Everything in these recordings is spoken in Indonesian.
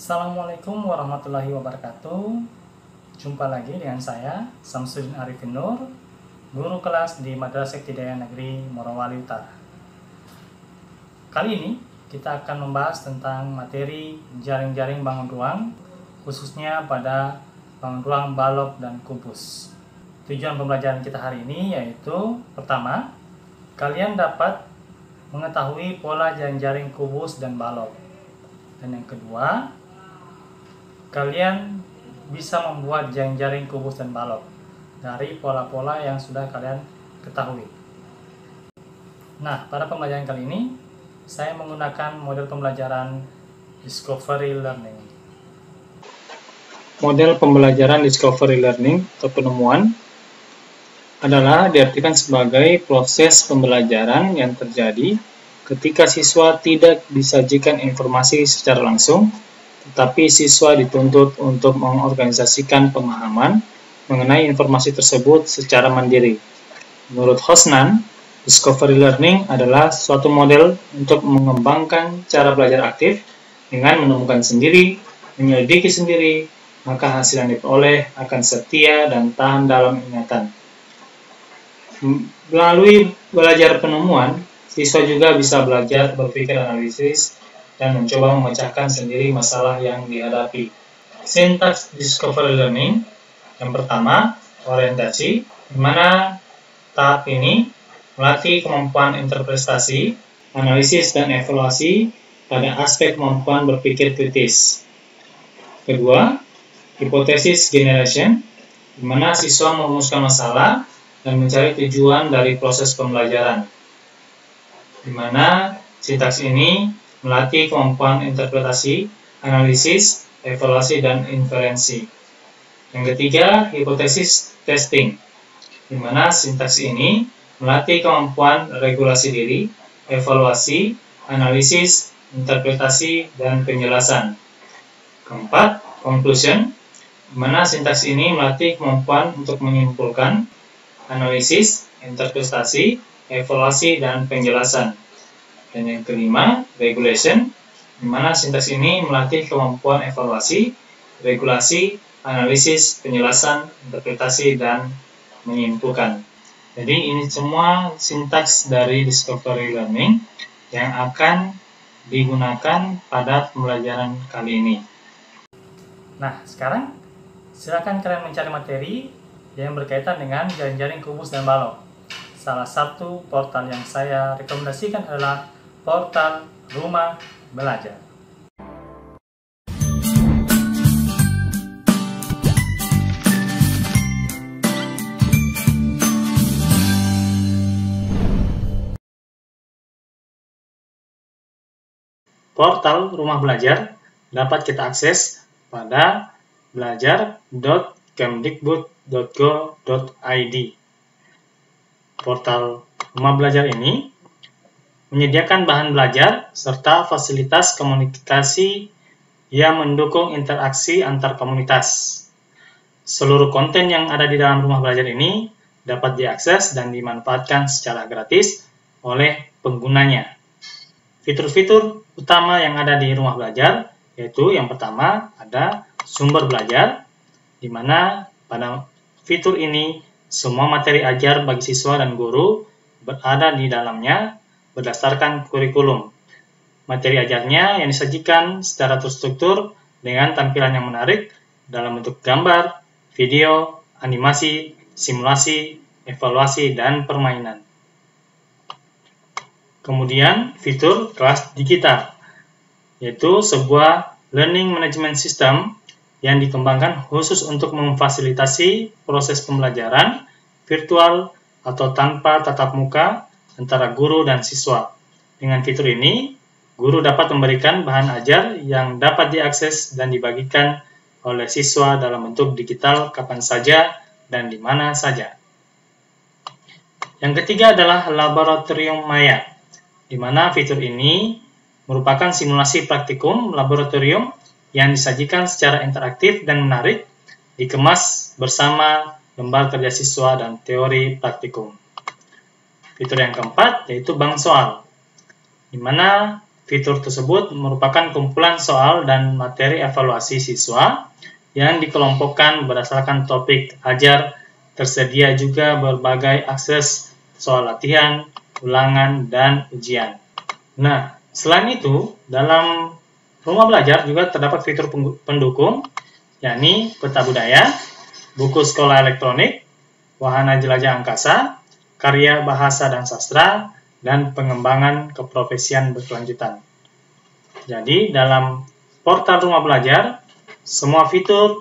Assalamualaikum warahmatullahi wabarakatuh. Jumpa lagi dengan saya, Samsudin Arifin Nur, guru kelas di Madrasah Ibtidaiyah Negeri Morowali Utara. Kali ini kita akan membahas tentang materi jaring-jaring bangun ruang, khususnya pada bangun ruang balok dan kubus. Tujuan pembelajaran kita hari ini yaitu, pertama, kalian dapat mengetahui pola jaring-jaring kubus dan balok. Dan yang kedua, kalian bisa membuat jaring-jaring kubus dan balok dari pola-pola yang sudah kalian ketahui. Nah, pada pembelajaran kali ini, saya menggunakan model pembelajaran Discovery Learning. Model pembelajaran Discovery Learning atau penemuan adalah diartikan sebagai proses pembelajaran yang terjadi ketika siswa tidak disajikan informasi secara langsung, tetapi siswa dituntut untuk mengorganisasikan pemahaman mengenai informasi tersebut secara mandiri. Menurut Hosnan, Discovery Learning adalah suatu model untuk mengembangkan cara belajar aktif dengan menemukan sendiri, menyelidiki sendiri, maka hasil yang diperoleh akan setia dan tahan dalam ingatan. Melalui belajar penemuan, siswa juga bisa belajar berpikir analisis dan mencoba memecahkan sendiri masalah yang dihadapi. Sintaks Discovery Learning. Yang pertama, orientasi, di mana tahap ini melatih kemampuan interpretasi, analisis, dan evaluasi pada aspek kemampuan berpikir kritis. Kedua, hipotesis generation, di mana siswa merumuskan masalah dan mencari tujuan dari proses pembelajaran, di mana sintaks ini melatih kemampuan interpretasi, analisis, evaluasi, dan inferensi. Yang ketiga, hipotesis testing, di mana sintaks ini melatih kemampuan regulasi diri, evaluasi, analisis, interpretasi, dan penjelasan. Keempat, conclusion, di mana sintaks ini melatih kemampuan untuk menyimpulkan, analisis, interpretasi, evaluasi, dan penjelasan. Dan yang kelima, regulation, di mana sintaks ini melatih kemampuan evaluasi, regulasi, analisis, penjelasan, interpretasi, dan menyimpulkan. Jadi ini semua sintaks dari Discovery Learning yang akan digunakan pada pembelajaran kali ini. Nah, sekarang silakan kalian mencari materi yang berkaitan dengan jaring-jaring kubus dan balok. Salah satu portal yang saya rekomendasikan adalah portal Rumah Belajar. Portal Rumah Belajar dapat kita akses pada belajar.kemdikbud.go.id. Portal Rumah Belajar ini menyediakan bahan belajar serta fasilitas komunikasi yang mendukung interaksi antar komunitas. Seluruh konten yang ada di dalam Rumah Belajar ini dapat diakses dan dimanfaatkan secara gratis oleh penggunanya. Fitur-fitur utama yang ada di Rumah Belajar yaitu yang pertama ada sumber belajar, di mana pada fitur ini semua materi ajar bagi siswa dan guru berada di dalamnya berdasarkan kurikulum. Materi ajarnya yang disajikan secara terstruktur dengan tampilan yang menarik dalam bentuk gambar, video, animasi, simulasi, evaluasi, dan permainan. Kemudian fitur kelas digital, yaitu sebuah learning management system yang dikembangkan khusus untuk memfasilitasi proses pembelajaran virtual atau tanpa tatap muka antara guru dan siswa. Dengan fitur ini, guru dapat memberikan bahan ajar yang dapat diakses dan dibagikan oleh siswa dalam bentuk digital kapan saja dan di mana saja. Yang ketiga adalah Laboratorium Maya, di mana fitur ini merupakan simulasi praktikum laboratorium yang disajikan secara interaktif dan menarik, dikemas bersama lembar kerja siswa dan teori praktikum. Fitur yang keempat yaitu bank soal, di mana fitur tersebut merupakan kumpulan soal dan materi evaluasi siswa yang dikelompokkan berdasarkan topik ajar. Tersedia juga berbagai akses soal latihan, ulangan, dan ujian. Nah, selain itu, dalam rumah belajar juga terdapat fitur pendukung, yakni peta budaya, buku sekolah elektronik, wahana jelajah angkasa, karya bahasa dan sastra, dan pengembangan keprofesian berkelanjutan. Jadi, dalam portal rumah belajar, semua fitur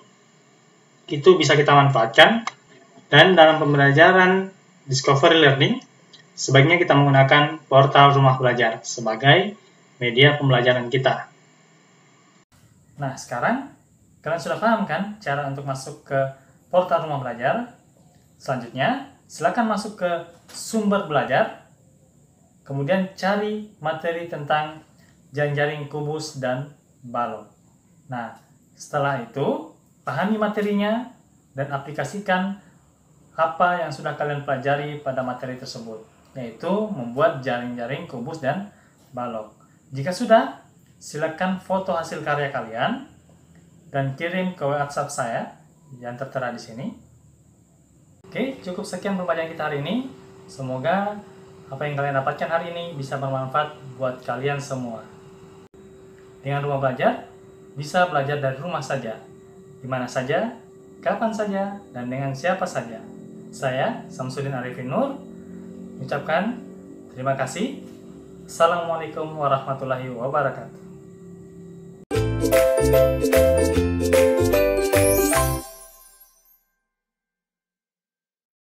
itu bisa kita manfaatkan, dan dalam pembelajaran Discovery Learning, sebaiknya kita menggunakan portal rumah belajar sebagai media pembelajaran kita. Nah, sekarang kalian sudah paham kan cara untuk masuk ke portal rumah belajar? Selanjutnya, silakan masuk ke sumber belajar, kemudian cari materi tentang jaring-jaring kubus dan balok. Nah, setelah itu, pahami materinya dan aplikasikan apa yang sudah kalian pelajari pada materi tersebut, yaitu membuat jaring-jaring kubus dan balok. Jika sudah, silakan foto hasil karya kalian dan kirim ke WhatsApp saya yang tertera di sini. Oke, cukup sekian pembelajaran kita hari ini. Semoga apa yang kalian dapatkan hari ini bisa bermanfaat buat kalian semua. Dengan rumah belajar, bisa belajar dari rumah saja, di mana saja, kapan saja, dan dengan siapa saja. Saya, Samsudin Arifin Nur, mengucapkan terima kasih. Assalamualaikum warahmatullahi wabarakatuh.